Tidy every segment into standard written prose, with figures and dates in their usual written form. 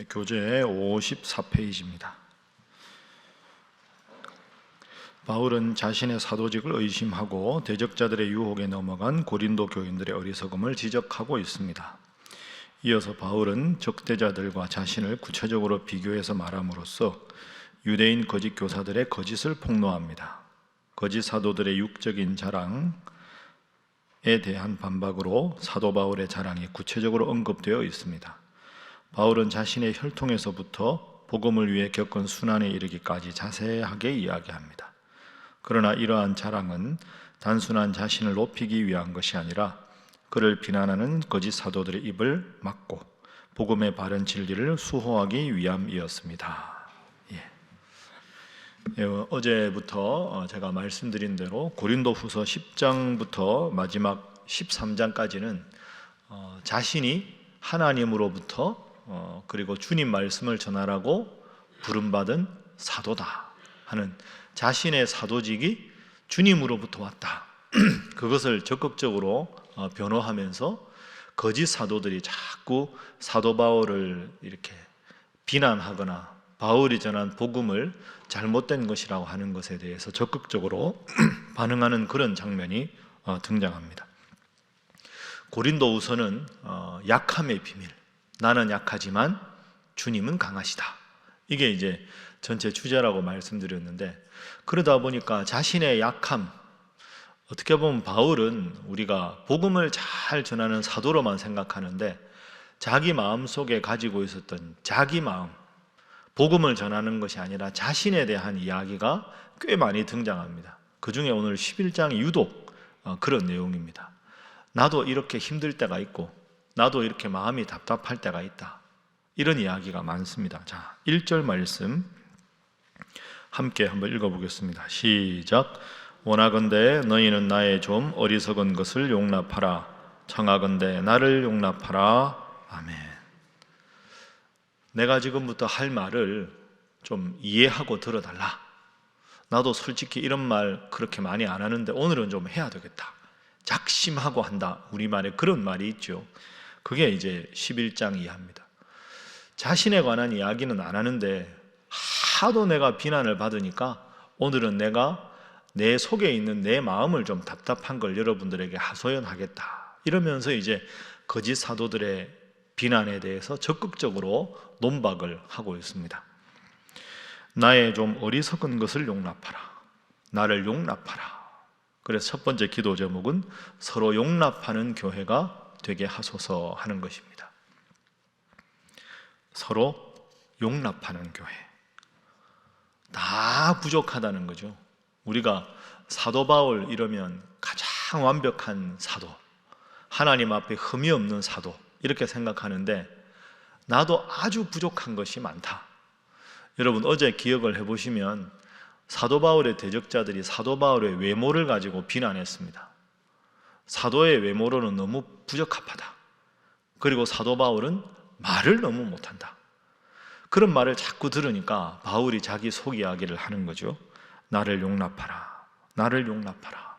교재 54페이지입니다. 바울은 자신의 사도직을 의심하고 대적자들의 유혹에 넘어간 고린도 교인들의 어리석음을 지적하고 있습니다. 이어서 바울은 적대자들과 자신을 구체적으로 비교해서 말함으로써 유대인 거짓 교사들의 거짓을 폭로합니다. 거짓 사도들의 육적인 자랑에 대한 반박으로 사도 바울의 자랑이 구체적으로 언급되어 있습니다. 바울은 자신의 혈통에서부터 복음을 위해 겪은 순환에 이르기까지 자세하게 이야기합니다. 그러나 이러한 자랑은 단순한 자신을 높이기 위한 것이 아니라 그를 비난하는 거짓 사도들의 입을 막고 복음의 바른 진리를 수호하기 위함이었습니다. 어제부터 제가 말씀드린 대로 고린도후서 10장부터 마지막 13장까지는 자신이 하나님으로부터 그리고 주님 말씀을 전하라고 부름받은 사도다 하는 자신의 사도직이 주님으로부터 왔다. 그것을 적극적으로 변호하면서 거짓 사도들이 자꾸 사도 바울을 이렇게 비난하거나 바울이 전한 복음을 잘못된 것이라고 하는 것에 대해서 적극적으로 반응하는 그런 장면이 등장합니다. 고린도후서는 약함의 비밀, 나는 약하지만 주님은 강하시다. 이게 이제 전체 주제라고 말씀드렸는데, 그러다 보니까 자신의 약함, 어떻게 보면 바울은 우리가 복음을 잘 전하는 사도로만 생각하는데 자기 마음속에 가지고 있었던 자기 마음, 복음을 전하는 것이 아니라 자신에 대한 이야기가 꽤 많이 등장합니다. 그 중에 오늘 11장이 유독 그런 내용입니다. 나도 이렇게 힘들 때가 있고 나도 이렇게 마음이 답답할 때가 있다. 이런 이야기가 많습니다. 자, 1절 말씀 함께 한번 읽어보겠습니다. 시작. 원하건대 너희는 나의 좀 어리석은 것을 용납하라. 청하건대 나를 용납하라. 아멘. 내가 지금부터 할 말을 좀 이해하고 들어달라. 나도 솔직히 이런 말 그렇게 많이 안 하는데 오늘은 좀 해야 되겠다. 작심하고 한다. 우리말에 그런 말이 있죠. 그게 이제 11장 이하입니다. 자신에 관한 이야기는 안 하는데 하도 내가 비난을 받으니까 오늘은 내가 내 속에 있는 내 마음을 좀 답답한 걸 여러분들에게 하소연하겠다. 이러면서 이제 거짓 사도들의 비난에 대해서 적극적으로 논박을 하고 있습니다. 나의 좀 어리석은 것을 용납하라. 나를 용납하라. 그래서 첫 번째 기도 제목은 서로 용납하는 교회가 되게 하소서 하는 것입니다. 서로 용납하는 교회. 다 부족하다는 거죠. 우리가 사도 바울 이러면 가장 완벽한 사도, 하나님 앞에 흠이 없는 사도 이렇게 생각하는데 나도 아주 부족한 것이 많다. 여러분 어제 기억을 해보시면 사도 바울의 대적자들이 사도 바울의 외모를 가지고 비난했습니다. 사도의 외모로는 너무 부적합하다. 그리고 사도 바울은 말을 너무 못한다. 그런 말을 자꾸 들으니까 바울이 자기 속 이야기를 하는 거죠. 나를 용납하라. 나를 용납하라.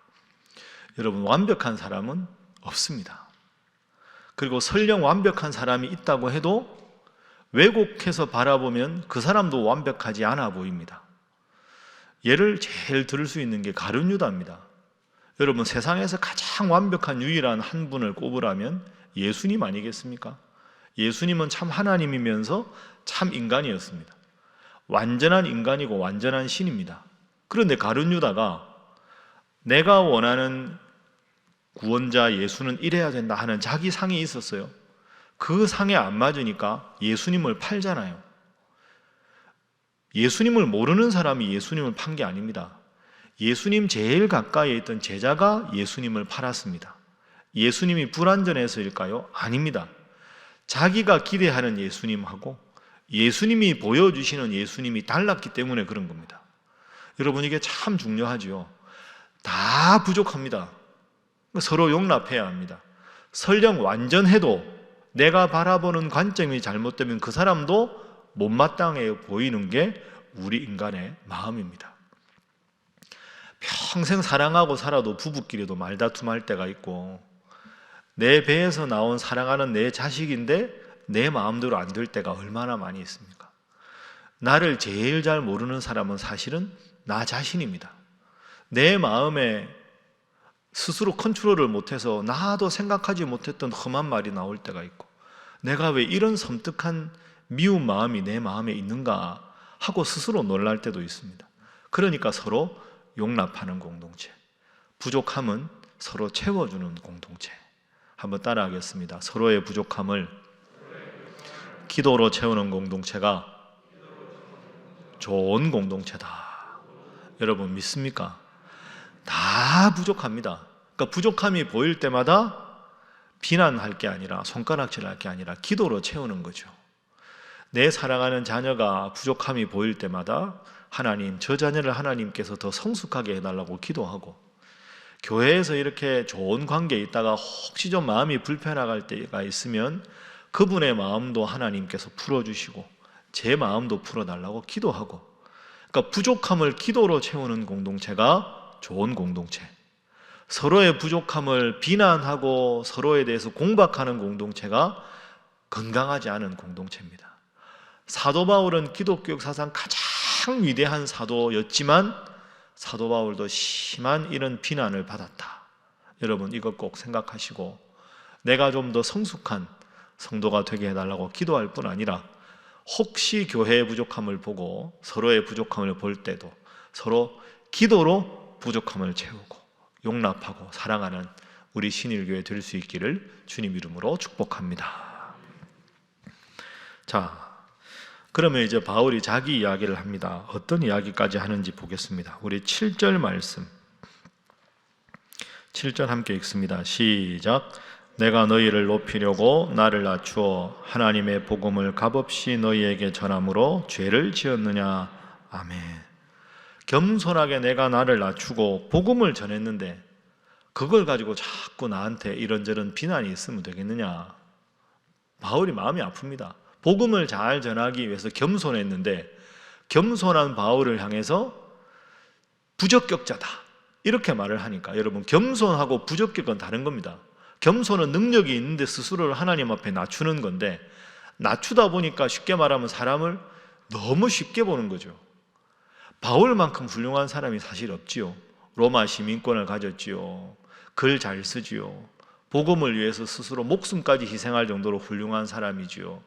여러분 완벽한 사람은 없습니다. 그리고 설령 완벽한 사람이 있다고 해도 왜곡해서 바라보면 그 사람도 완벽하지 않아 보입니다. 예를 제일 들을 수 있는 게 가룟 유다입니다. 여러분 세상에서 가장 완벽한 유일한 한 분을 꼽으라면 예수님 아니겠습니까? 예수님은 참 하나님이면서 참 인간이었습니다. 완전한 인간이고 완전한 신입니다. 그런데 가룟 유다가 내가 원하는 구원자 예수는 이래야 된다 하는 자기 상이 있었어요. 그 상에 안 맞으니까 예수님을 팔잖아요. 예수님을 모르는 사람이 예수님을 판 게 아닙니다. 예수님 제일 가까이에 있던 제자가 예수님을 팔았습니다. 예수님이 불완전해서일까요? 아닙니다. 자기가 기대하는 예수님하고 예수님이 보여주시는 예수님이 달랐기 때문에 그런 겁니다. 여러분 이게 참 중요하죠. 다 부족합니다. 서로 용납해야 합니다. 설령 완전해도 내가 바라보는 관점이 잘못되면 그 사람도 못마땅해 보이는 게 우리 인간의 마음입니다. 평생 사랑하고 살아도 부부끼리도 말다툼할 때가 있고 내 배에서 나온 사랑하는 내 자식인데 내 마음대로 안 될 때가 얼마나 많이 있습니까? 나를 제일 잘 모르는 사람은 사실은 나 자신입니다. 내 마음에 스스로 컨트롤을 못해서 나도 생각하지 못했던 험한 말이 나올 때가 있고, 내가 왜 이런 섬뜩한 미운 마음이 내 마음에 있는가 하고 스스로 놀랄 때도 있습니다. 그러니까 서로 용납하는 공동체, 부족함은 서로 채워주는 공동체. 한번 따라하겠습니다. 서로의 부족함을 기도로 채우는 공동체가 좋은 공동체다. 여러분 믿습니까? 다 부족합니다. 그러니까 부족함이 보일 때마다 비난할 게 아니라, 손가락질할 게 아니라 기도로 채우는 거죠. 내 사랑하는 자녀가 부족함이 보일 때마다 하나님, 저 자녀를 하나님께서 더 성숙하게 해달라고 기도하고, 교회에서 이렇게 좋은 관계에 있다가 혹시 좀 마음이 불편할 때가 있으면 그분의 마음도 하나님께서 풀어주시고 제 마음도 풀어달라고 기도하고, 그러니까 부족함을 기도로 채우는 공동체가 좋은 공동체, 서로의 부족함을 비난하고 서로에 대해서 공박하는 공동체가 건강하지 않은 공동체입니다. 사도 바울은 기독교 역사상 가장 위대한 사도였지만 사도 바울도 심한 이런 비난을 받았다. 여러분 이것 꼭 생각하시고, 내가 좀 더 성숙한 성도가 되게 해달라고 기도할 뿐 아니라, 혹시 교회의 부족함을 보고 서로의 부족함을 볼 때도 서로 기도로 부족함을 채우고 용납하고 사랑하는 우리 신일교회 될 수 있기를 주님 이름으로 축복합니다. 자, 그러면 이제 바울이 자기 이야기를 합니다. 어떤 이야기까지 하는지 보겠습니다. 우리 7절 말씀, 7절 함께 읽습니다. 시작. 내가 너희를 높이려고 나를 낮추어 하나님의 복음을 값없이 너희에게 전함으로 죄를 지었느냐. 아멘. 겸손하게 내가 나를 낮추고 복음을 전했는데 그걸 가지고 자꾸 나한테 이런저런 비난이 있으면 되겠느냐. 바울이 마음이 아픕니다. 복음을 잘 전하기 위해서 겸손했는데 겸손한 바울을 향해서 부적격자다 이렇게 말을 하니까, 여러분 겸손하고 부적격은 다른 겁니다. 겸손은 능력이 있는데 스스로를 하나님 앞에 낮추는 건데, 낮추다 보니까 쉽게 말하면 사람을 너무 쉽게 보는 거죠. 바울만큼 훌륭한 사람이 사실 없지요. 로마 시민권을 가졌지요. 글 잘 쓰지요. 복음을 위해서 스스로 목숨까지 희생할 정도로 훌륭한 사람이지요.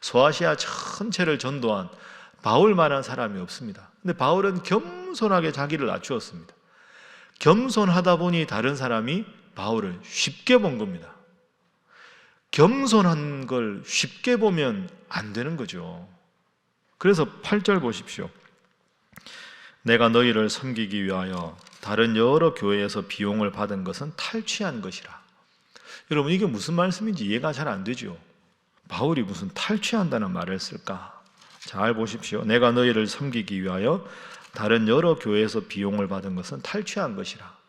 소아시아 전체를 전도한 바울만한 사람이 없습니다. 근데 바울은 겸손하게 자기를 낮추었습니다. 겸손하다 보니 다른 사람이 바울을 쉽게 본 겁니다. 겸손한 걸 쉽게 보면 안 되는 거죠. 그래서 8절 보십시오. 내가 너희를 섬기기 위하여 다른 여러 교회에서 비용을 받은 것은 탈취한 것이라. 여러분 이게 무슨 말씀인지 이해가 잘 안 되죠. 바울이 무슨 탈취한다는 말을 쓸까? 잘 보십시오. 내가 너희를 섬기기 위하여 다른 여러 교회에서 비용을 받은 것은 탈취한 것이라.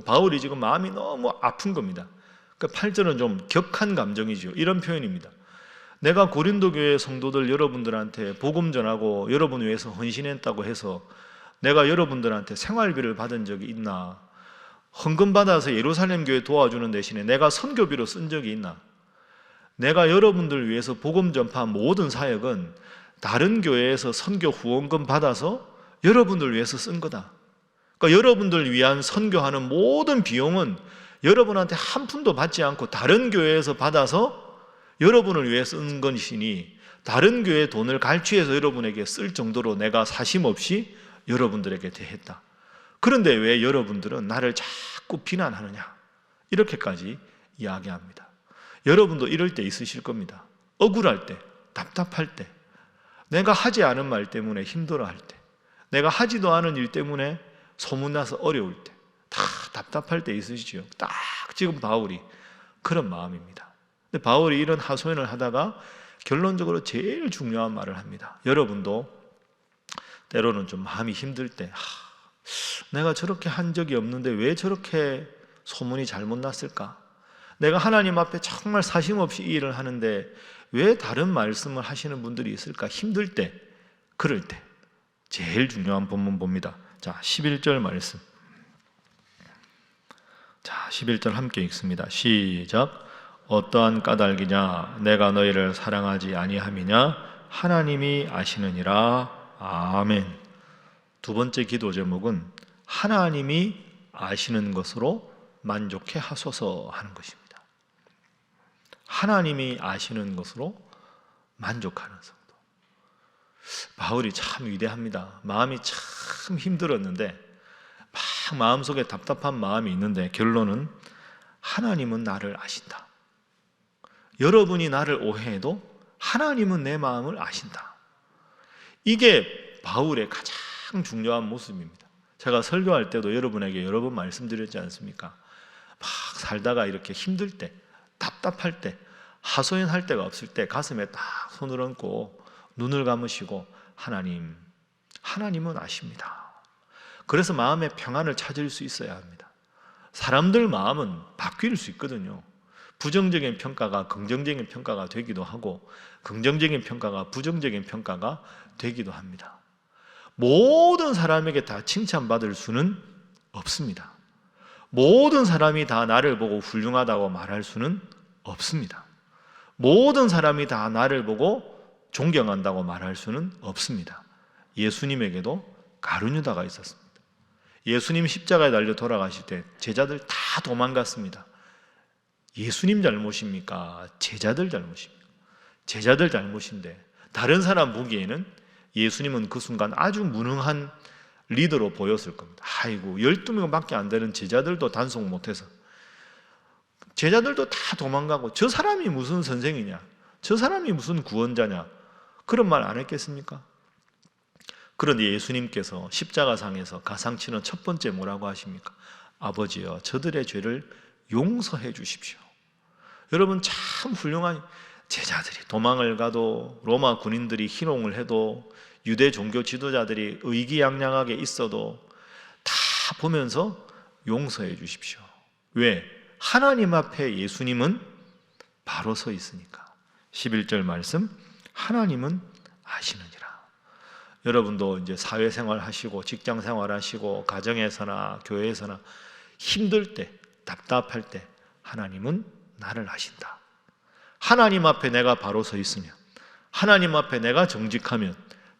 바울이 지금 마음이 너무 아픈 겁니다. 8절은 좀 격한 감정이죠. 이런 표현입니다. 내가 고린도 교회 성도들 여러분들한테 복음 전하고 여러분 위해서 헌신했다고 해서 내가 여러분들한테 생활비를 받은 적이 있나? 헌금 받아서 예루살렘 교회 도와주는 대신에 내가 선교비로 쓴 적이 있나? 내가 여러분들 위해서 복음 전파한 모든 사역은 다른 교회에서 선교 후원금 받아서 여러분들 위해서 쓴 거다. 그러니까 여러분들 위한 선교하는 모든 비용은 여러분한테 한 푼도 받지 않고 다른 교회에서 받아서 여러분을 위해 쓴 것이니, 다른 교회의 돈을 갈취해서 여러분에게 쓸 정도로 내가 사심 없이 여러분들에게 대했다. 그런데 왜 여러분들은 나를 자꾸 비난하느냐? 이렇게까지 이야기합니다. 여러분도 이럴 때 있으실 겁니다. 억울할 때, 답답할 때, 내가 하지 않은 말 때문에 힘들어할 때, 내가 하지도 않은 일 때문에 소문나서 어려울 때, 다 답답할 때 있으시죠. 딱 지금 바울이 그런 마음입니다. 근데 바울이 이런 하소연을 하다가 결론적으로 제일 중요한 말을 합니다. 여러분도 때로는 좀 마음이 힘들 때, 내가 저렇게 한 적이 없는데 왜 저렇게 소문이 잘못 났을까? 내가 하나님 앞에 정말 사심 없이 이 일을 하는데 왜 다른 말씀을 하시는 분들이 있을까? 힘들 때, 그럴 때 제일 중요한 본문 봅니다. 자, 11절 말씀. 자, 11절 함께 읽습니다. 시작. 어떠한 까닭이냐? 내가 너희를 사랑하지 아니함이냐? 하나님이 아시느니라. 아멘. 두 번째 기도 제목은 하나님이 아시는 것으로 만족해 하소서 하는 것입니다. 하나님이 아시는 것으로 만족하는 성도. 바울이 참 위대합니다. 마음이 참 힘들었는데 막 마음속에 답답한 마음이 있는데 결론은 하나님은 나를 아신다. 여러분이 나를 오해해도 하나님은 내 마음을 아신다. 이게 바울의 가장 중요한 모습입니다. 제가 설교할 때도 여러분에게 여러 번 말씀드렸지 않습니까? 막 살다가 이렇게 힘들 때, 답답할 때, 하소연할 데가 없을 때 가슴에 딱 손을 얹고 눈을 감으시고 하나님은 아십니다. 그래서 마음의 평안을 찾을 수 있어야 합니다. 사람들 마음은 바뀔 수 있거든요. 부정적인 평가가 긍정적인 평가가 되기도 하고 긍정적인 평가가 부정적인 평가가 되기도 합니다. 모든 사람에게 다 칭찬받을 수는 없습니다. 모든 사람이 다 나를 보고 훌륭하다고 말할 수는 없습니다. 모든 사람이 다 나를 보고 존경한다고 말할 수는 없습니다. 예수님에게도 가룟유다가 있었습니다. 예수님 십자가에 달려 돌아가실 때 제자들 다 도망갔습니다. 예수님 잘못입니까? 제자들 잘못입니까? 제자들 잘못인데 다른 사람 보기에는 예수님은 그 순간 아주 무능한 리더로 보였을 겁니다. 아이고 12명밖에 안 되는 제자들도 단속 못해서 제자들도 다 도망가고 저 사람이 무슨 선생이냐? 저 사람이 무슨 구원자냐? 그런 말 안 했겠습니까? 그런데 예수님께서 십자가상에서 가상치는 첫 번째 뭐라고 하십니까? 아버지여 저들의 죄를 용서해 주십시오. 여러분 참 훌륭한 제자들이 도망을 가도 로마 군인들이 희롱을 해도 유대 종교 지도자들이 의기양양하게 있어도 다 보면서 용서해 주십시오. 왜? 하나님 앞에 예수님은 바로 서 있으니까. 11절 말씀 하나님은 아시느니라. 여러분도 이제 사회생활 하시고 직장생활 하시고 가정에서나 교회에서나 힘들 때 답답할 때 하나님은 나를 아신다. 하나님 앞에 내가 바로 서 있으면 하나님 앞에 내가 정직하면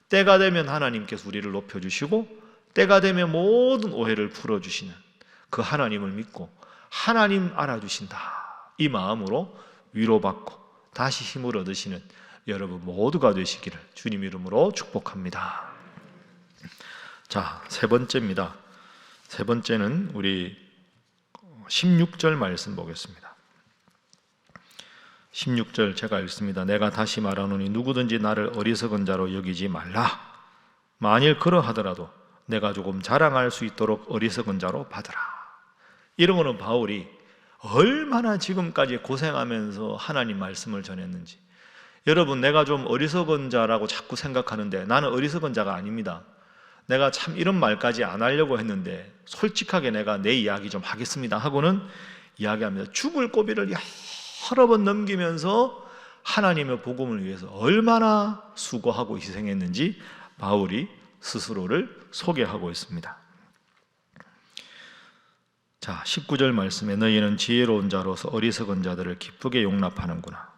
때가 되면 하나님께서 우리를 높여주시고 때가 되면 모든 오해를 풀어주시는 그 하나님을 믿고 하나님 알아주신다 이 마음으로 위로받고 다시 힘을 얻으시는 여러분 모두가 되시기를 주님 이름으로 축복합니다. 자, 세 번째입니다. 세 번째는 우리 16절 말씀 보겠습니다. 16절 제가 읽습니다. 내가 다시 말하노니 누구든지 나를 어리석은 자로 여기지 말라. 만일 그러하더라도 내가 조금 자랑할 수 있도록 어리석은 자로 받으라. 이런 거는 바울이 얼마나 지금까지 고생하면서 하나님 말씀을 전했는지. 여러분 내가 좀 어리석은 자라고 자꾸 생각하는데 나는 어리석은 자가 아닙니다. 내가 참 이런 말까지 안 하려고 했는데 솔직하게 내가 내 이야기 좀 하겠습니다 하고는 이야기합니다. 죽을 고비를 여러 번 넘기면서 하나님의 복음을 위해서 얼마나 수고하고 희생했는지 바울이 스스로를 소개하고 있습니다. 자, 19절 말씀에 너희는 지혜로운 자로서 어리석은 자들을 기쁘게 용납하는구나.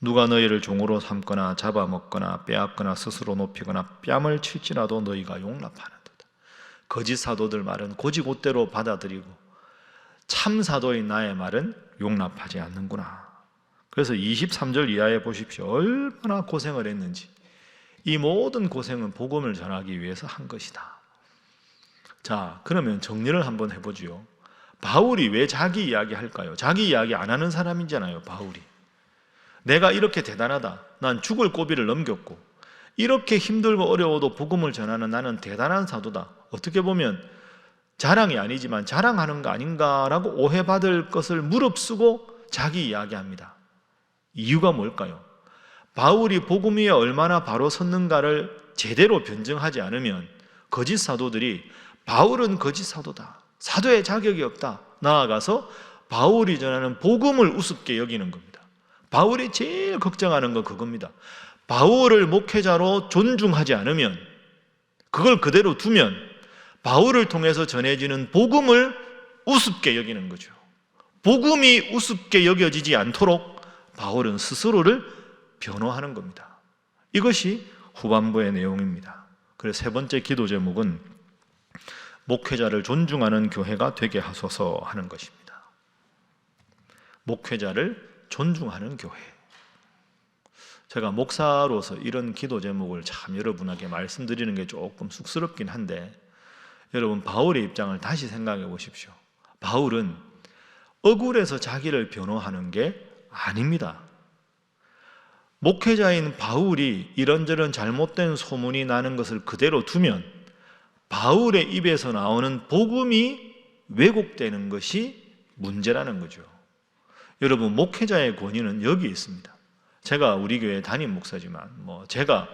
누가 너희를 종으로 삼거나 잡아먹거나 빼앗거나 스스로 높이거나 뺨을 칠지라도 너희가 용납하는도다. 거짓 사도들 말은 고지고대로 받아들이고 참 사도인 나의 말은 용납하지 않는구나. 그래서 23절 이하에 보십시오. 얼마나 고생을 했는지. 이 모든 고생은 복음을 전하기 위해서 한 것이다. 자, 그러면 정리를 한번 해보죠. 바울이 왜 자기 이야기 할까요? 자기 이야기 안 하는 사람이잖아요, 바울이. 내가 이렇게 대단하다. 난 죽을 고비를 넘겼고 이렇게 힘들고 어려워도 복음을 전하는 나는 대단한 사도다. 어떻게 보면 자랑이 아니지만 자랑하는 거 아닌가라고 오해받을 것을 무릅쓰고 자기 이야기합니다. 이유가 뭘까요? 바울이 복음 위에 얼마나 바로 섰는가를 제대로 변증하지 않으면 거짓 사도들이 바울은 거짓 사도다. 사도의 자격이 없다. 나아가서 바울이 전하는 복음을 우습게 여기는 겁니다. 바울이 제일 걱정하는 건 그겁니다. 바울을 목회자로 존중하지 않으면 그걸 그대로 두면 바울을 통해서 전해지는 복음을 우습게 여기는 거죠. 복음이 우습게 여겨지지 않도록 바울은 스스로를 변호하는 겁니다. 이것이 후반부의 내용입니다. 그래서 세 번째 기도 제목은 목회자를 존중하는 교회가 되게 하소서 하는 것입니다. 목회자를 존중하는 교회. 제가 목사로서 이런 기도 제목을 참 여러분에게 말씀드리는 게 조금 쑥스럽긴 한데, 여러분 바울의 입장을 다시 생각해 보십시오. 바울은 억울해서 자기를 변호하는 게 아닙니다. 목회자인 바울이 이런저런 잘못된 소문이 나는 것을 그대로 두면 바울의 입에서 나오는 복음이 왜곡되는 것이 문제라는 거죠. 여러분, 목회자의 권위는 여기 있습니다. 제가 우리 교회 담임 목사지만 제가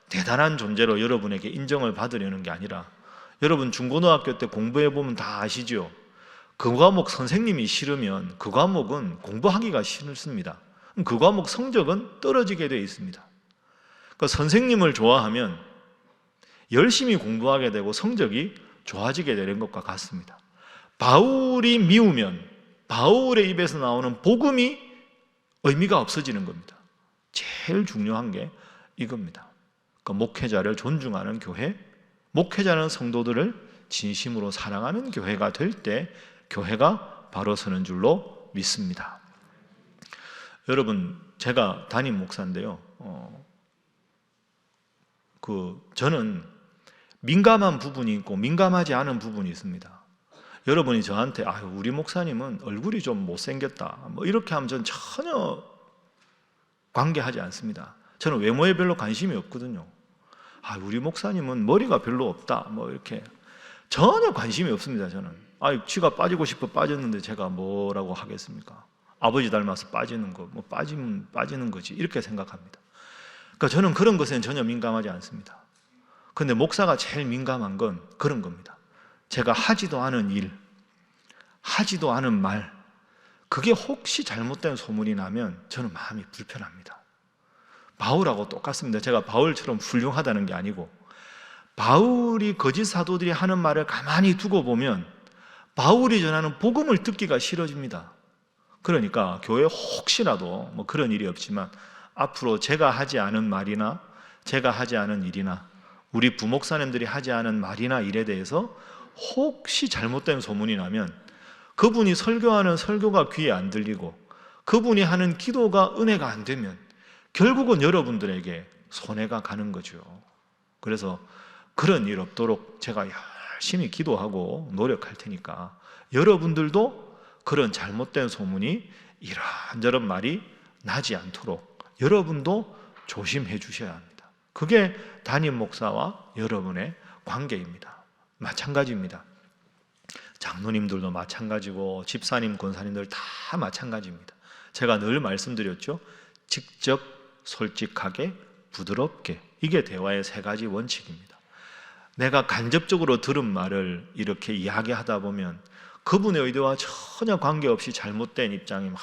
대단한 존재로 여러분에게 인정을 받으려는 게 아니라, 여러분 중고등학교 때 공부해 보면 다 아시죠? 그 과목 선생님이 싫으면 그 과목은 공부하기가 싫습니다. 그 과목 성적은 떨어지게 되어 있습니다. 그러니까 선생님을 좋아하면 열심히 공부하게 되고 성적이 좋아지게 되는 것과 같습니다. 바울이 미우면 바울의 입에서 나오는 복음이 의미가 없어지는 겁니다. 제일 중요한 게 이겁니다. 그러니까 목회자를 존중하는 교회, 목회자는 성도들을 진심으로 사랑하는 교회가 될 때 교회가 바로 서는 줄로 믿습니다. 여러분, 제가 담임 목사인데요. 저는 민감한 부분이 있고 민감하지 않은 부분이 있습니다. 여러분이 저한테 우리 목사님은 얼굴이 좀 못생겼다 이렇게 하면 전 전혀 관계하지 않습니다. 저는 외모에 별로 관심이 없거든요. 우리 목사님은 머리가 별로 없다 이렇게 전혀 관심이 없습니다. 저는 쥐가 빠지고 싶어 빠졌는데 제가 뭐라고 하겠습니까? 아버지 닮아서 빠지는 거 빠지면 빠지는 거지 이렇게 생각합니다. 그러니까 저는 그런 것에는 전혀 민감하지 않습니다. 그런데 목사가 제일 민감한 건 그런 겁니다. 제가 하지도 않은 일, 하지도 않은 말, 그게 혹시 잘못된 소문이 나면 저는 마음이 불편합니다. 바울하고 똑같습니다. 제가 바울처럼 훌륭하다는 게 아니고, 바울이 거짓 사도들이 하는 말을 가만히 두고 보면 바울이 전하는 복음을 듣기가 싫어집니다. 그러니까 교회에 혹시라도 그런 일이 없지만 앞으로 제가 하지 않은 말이나 제가 하지 않은 일이나 우리 부목사님들이 하지 않은 말이나 일에 대해서 혹시 잘못된 소문이 나면 그분이 설교하는 설교가 귀에 안 들리고 그분이 하는 기도가 은혜가 안 되면 결국은 여러분들에게 손해가 가는 거죠. 그래서 그런 일 없도록 제가 열심히 기도하고 노력할 테니까 여러분들도 그런 잘못된 소문이 이런저런 말이 나지 않도록 여러분도 조심해 주셔야 합니다. 그게 담임 목사와 여러분의 관계입니다. 마찬가지입니다. 장로님들도 마찬가지고 집사님, 권사님들 다 마찬가지입니다. 제가 늘 말씀드렸죠. 직접, 솔직하게, 부드럽게, 이게 대화의 세 가지 원칙입니다. 내가 간접적으로 들은 말을 이렇게 이야기하다 보면 그분의 의도와 전혀 관계없이 잘못된 입장이 막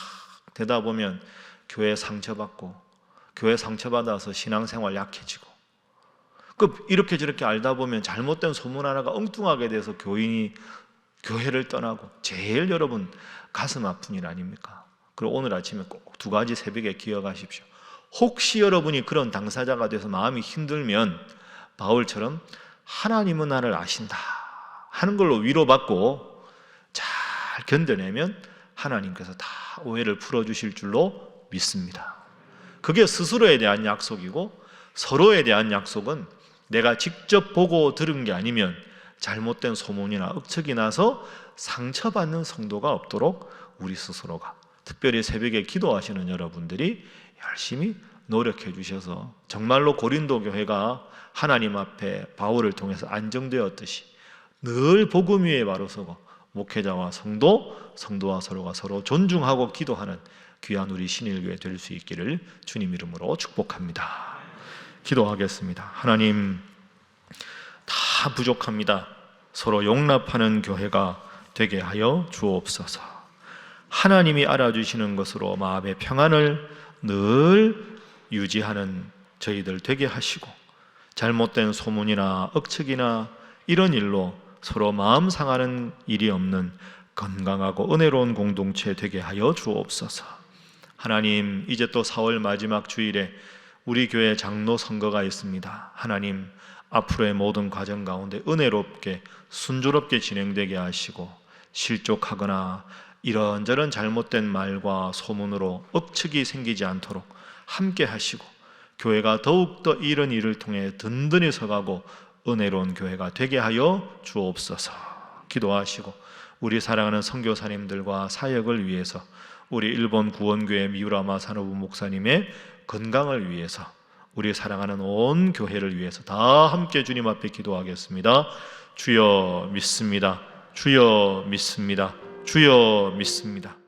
되다 보면 교회 상처받고, 교회 상처받아서 신앙생활 약해지고, 이렇게 저렇게 알다 보면 잘못된 소문 하나가 엉뚱하게 돼서 교인이 교회를 떠나고, 제일 여러분 가슴 아픈 일 아닙니까? 그리고 오늘 아침에 꼭 두 가지 새벽에 기억하십시오. 혹시 여러분이 그런 당사자가 돼서 마음이 힘들면 바울처럼 하나님은 나를 아신다 하는 걸로 위로받고 잘 견뎌내면 하나님께서 다 오해를 풀어주실 줄로 믿습니다. 그게 스스로에 대한 약속이고, 서로에 대한 약속은 내가 직접 보고 들은 게 아니면 잘못된 소문이나 억측이 나서 상처받는 성도가 없도록 우리 스스로가, 특별히 새벽에 기도하시는 여러분들이 열심히 노력해 주셔서 정말로 고린도 교회가 하나님 앞에 바울을 통해서 안정되었듯이 늘 복음 위에 바로 서고 목회자와 성도와 서로가 서로 존중하고 기도하는 귀한 우리 신일교회 될 수 있기를 주님 이름으로 축복합니다. 기도하겠습니다. 하나님, 다 부족합니다. 서로 용납하는 교회가 되게 하여 주옵소서. 하나님이 알아주시는 것으로 마음의 평안을 늘 유지하는 저희들 되게 하시고, 잘못된 소문이나 억측이나 이런 일로 서로 마음 상하는 일이 없는 건강하고 은혜로운 공동체 되게 하여 주옵소서. 하나님, 이제 또 4월 마지막 주일에 우리 교회 장로 선거가 있습니다. 하나님, 앞으로의 모든 과정 가운데 은혜롭게 순조롭게 진행되게 하시고, 실족하거나 이런저런 잘못된 말과 소문으로 억측이 생기지 않도록 함께 하시고, 교회가 더욱더 이런 일을 통해 든든히 서가고 은혜로운 교회가 되게 하여 주옵소서. 기도하시고, 우리 사랑하는 선교사님들과 사역을 위해서, 우리 일본 구원교회 미우라마 산오부 목사님의 건강을 위해서, 우리 사랑하는 온 교회를 위해서 다 함께 주님 앞에 기도하겠습니다. 주여 믿습니다. 주여 믿습니다. 주여 믿습니다.